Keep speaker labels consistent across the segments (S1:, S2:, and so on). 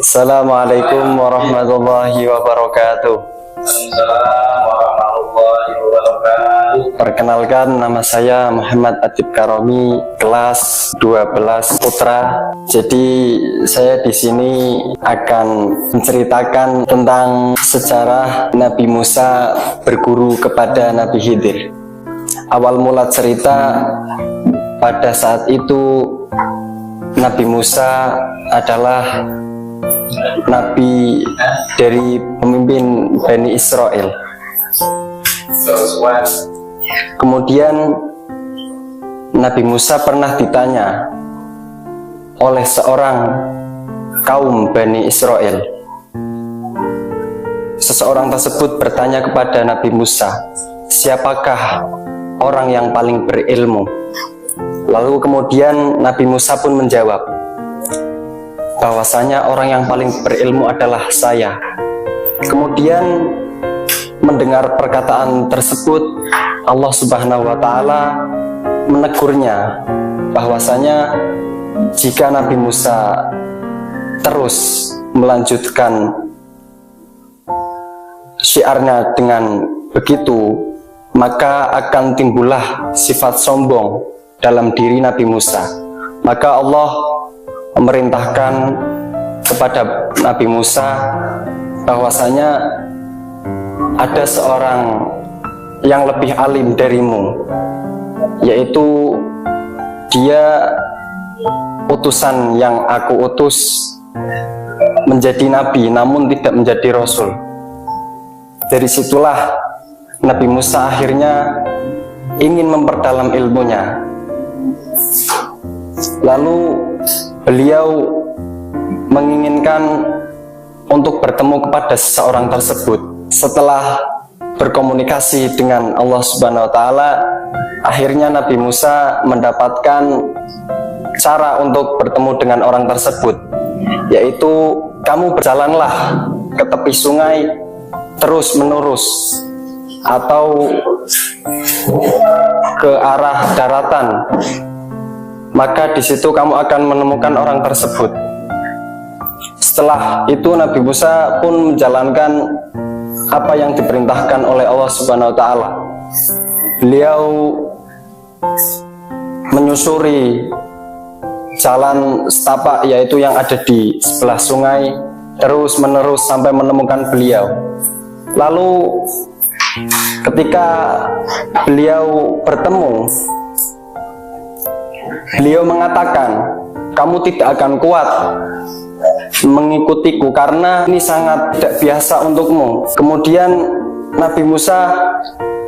S1: Assalamualaikum warahmatullahi wabarakatuh. Perkenalkan, nama saya Muhammad Adib Karomi, kelas 12 Putra. Jadi saya di sini akan menceritakan tentang sejarah Nabi Musa berguru kepada Nabi Khidir. Awal mula cerita, pada saat itu Nabi Musa adalah nabi dari pemimpin Bani Israel. Kemudian Nabi Musa pernah ditanya oleh seorang kaum Bani Israel. Seseorang tersebut bertanya kepada Nabi Musa, siapakah orang yang paling berilmu? Lalu kemudian Nabi Musa pun menjawab bahwasanya orang yang paling berilmu adalah saya. Kemudian mendengar perkataan tersebut, Allah Subhanahu wa Ta'ala menegurnya bahwasanya jika Nabi Musa terus melanjutkan syiarnya dengan begitu, maka akan timbullah sifat sombong dalam diri Nabi Musa. Maka Allah memerintahkan kepada Nabi Musa bahwasanya ada seorang yang lebih alim darimu, yaitu dia utusan yang aku utus menjadi nabi namun tidak menjadi rasul. Dari situlah Nabi Musa akhirnya ingin memperdalam ilmunya. Lalu beliau menginginkan untuk bertemu kepada seseorang tersebut. Setelah berkomunikasi dengan Allah Subhanahu wa Ta'ala, akhirnya Nabi Musa mendapatkan cara untuk bertemu dengan orang tersebut, yaitu kamu berjalanlah ke tepi sungai terus menerus atau ke arah daratan, maka di situ kamu akan menemukan orang tersebut. Setelah itu Nabi Musa pun menjalankan apa yang diperintahkan oleh Allah Subhanahu wa Ta'ala. Beliau menyusuri jalan setapak, yaitu yang ada di sebelah sungai, terus menerus sampai menemukan beliau. Lalu ketika beliau bertemu, beliau mengatakan, kamu tidak akan kuat mengikutiku karena ini sangat tidak biasa untukmu. Kemudian Nabi Musa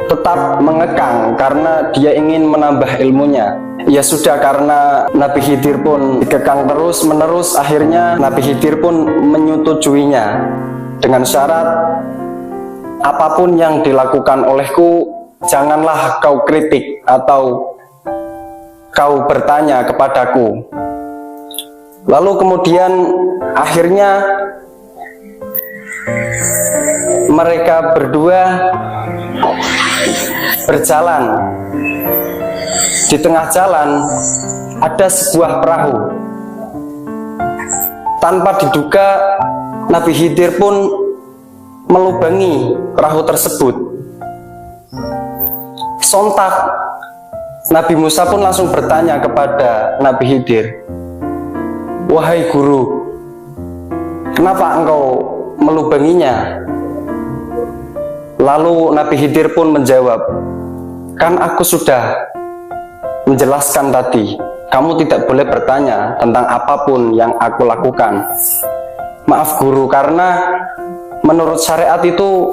S1: tetap mengekang karena dia ingin menambah ilmunya. Ya sudah, karena Nabi Khidir pun dikekang terus menerus, akhirnya Nabi Khidir pun menyetujuinya dengan syarat, apapun yang dilakukan olehku, janganlah kau kritik atau kau bertanya kepadaku. Lalu kemudian akhirnya mereka berdua berjalan. Di tengah jalan ada sebuah perahu. Tanpa diduga Nabi Khidir pun melubangi perahu tersebut. Sontak Nabi Musa pun langsung bertanya kepada Nabi Khidir, wahai guru, kenapa engkau melubanginya? Lalu Nabi Khidir pun menjawab, kan aku sudah menjelaskan tadi, kamu tidak boleh bertanya tentang apapun yang aku lakukan. Maaf guru, karena menurut syariat itu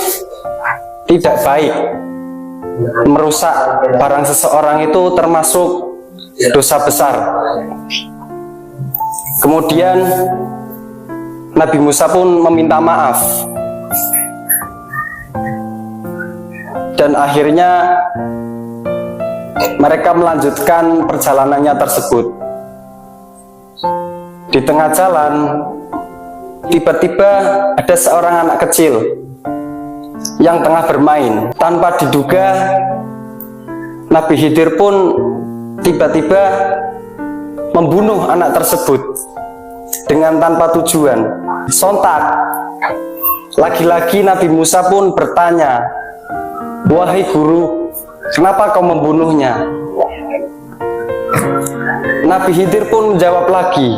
S1: tidak baik. Merusak barang seseorang itu termasuk dosa besar. Kemudian Nabi Musa pun meminta maaf, dan akhirnya mereka melanjutkan perjalanannya tersebut. Di tengah jalan tiba-tiba ada seorang anak kecil yang tengah bermain. Tanpa diduga Nabi Khidir pun tiba-tiba membunuh anak tersebut. dengan tanpa tujuan. Sontak, lagi-lagi Nabi Musa pun bertanya, "Wahai guru, kenapa kau membunuhnya?" Nabi Khidir pun menjawab lagi,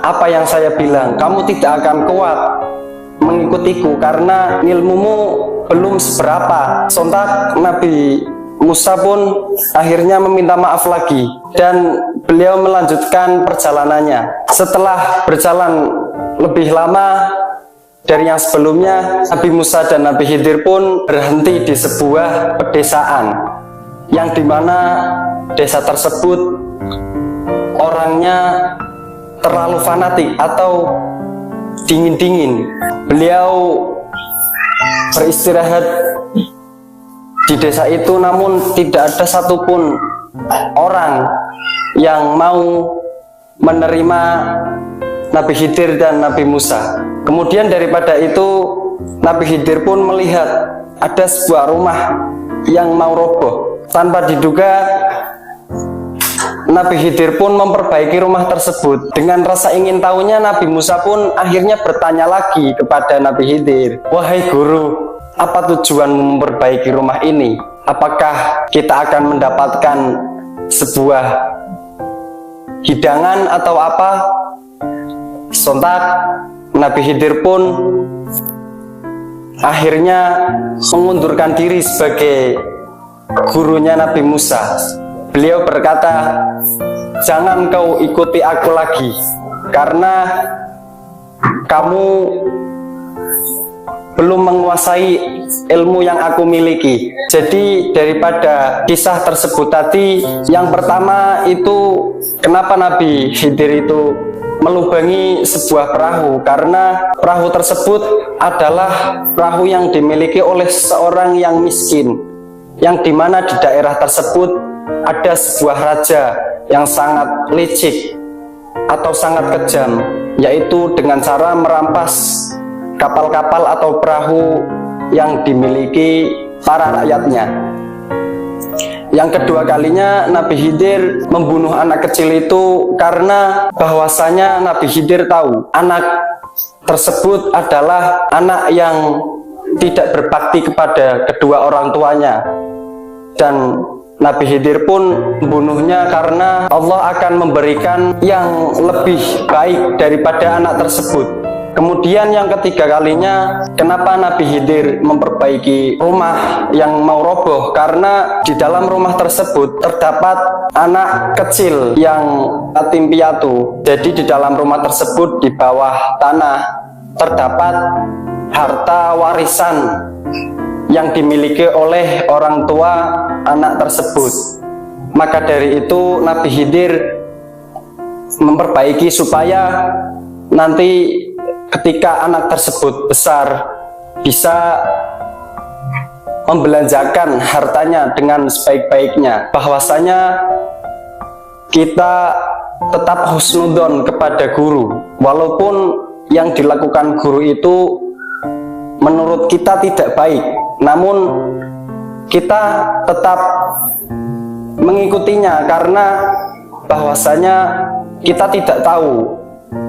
S1: "Apa yang saya bilang, kamu tidak akan kuat mengikutiku karena ilmumu belum seberapa." Sontak Nabi Musa pun akhirnya meminta maaf lagi dan beliau melanjutkan perjalanannya. Setelah berjalan lebih lama dari yang sebelumnya, Nabi Musa dan Nabi Khidir pun berhenti di sebuah pedesaan yang dimana desa tersebut orangnya terlalu fanatik atau dingin-dingin. Beliau beristirahat di desa itu, namun tidak ada satupun orang yang mau menerima Nabi Khidir dan Nabi Musa. Kemudian daripada itu, Nabi Khidir pun melihat ada sebuah rumah yang mau roboh. Tanpa diduga, Nabi Khidir pun memperbaiki rumah tersebut. Dengan rasa ingin tahunya, Nabi Musa pun akhirnya bertanya lagi kepada Nabi Khidir, "Wahai guru, apa tujuanmu memperbaiki rumah ini? Apakah kita akan mendapatkan sebuah hidangan atau apa?" Sontak Nabi Khidir pun akhirnya mengundurkan diri sebagai gurunya Nabi Musa. Beliau berkata, "Jangan kau ikuti aku lagi, karena kamu belum menguasai ilmu yang aku miliki." Jadi daripada kisah tersebut tadi, yang pertama itu kenapa Nabi Khidir itu melubangi sebuah perahu, karena perahu tersebut adalah perahu yang dimiliki oleh seorang yang miskin, yang dimana di daerah tersebut ada sebuah raja yang sangat licik atau sangat kejam, yaitu dengan cara merampas kapal-kapal atau perahu yang dimiliki para rakyatnya. Yang kedua kalinya Nabi Khidir membunuh anak kecil itu karena bahwasanya Nabi Khidir tahu anak tersebut adalah anak yang tidak berbakti kepada kedua orang tuanya, dan Nabi Khidir pun membunuhnya karena Allah akan memberikan yang lebih baik daripada anak tersebut. Kemudian yang ketiga kalinya, kenapa Nabi Khidir memperbaiki rumah yang mau roboh? Karena di dalam rumah tersebut terdapat anak kecil yang yatim piatu. Jadi di dalam rumah tersebut di bawah tanah terdapat harta warisan yang dimiliki oleh orang tua anak tersebut. Maka dari itu Nabi Khidir memperbaiki supaya nanti ketika anak tersebut besar bisa membelanjakan hartanya dengan sebaik-baiknya, bahwasanya kita tetap husnudon kepada guru, walaupun yang dilakukan guru itu menurut kita tidak baik, namun kita tetap mengikutinya karena bahwasanya kita tidak tahu,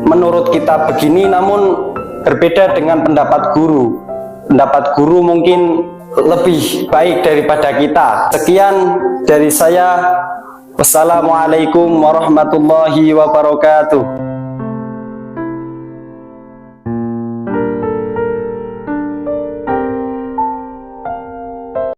S1: menurut kita begini namun berbeda dengan pendapat guru. Pendapat guru mungkin lebih baik daripada kita. Sekian dari saya. Wassalamualaikum warahmatullahi wabarakatuh.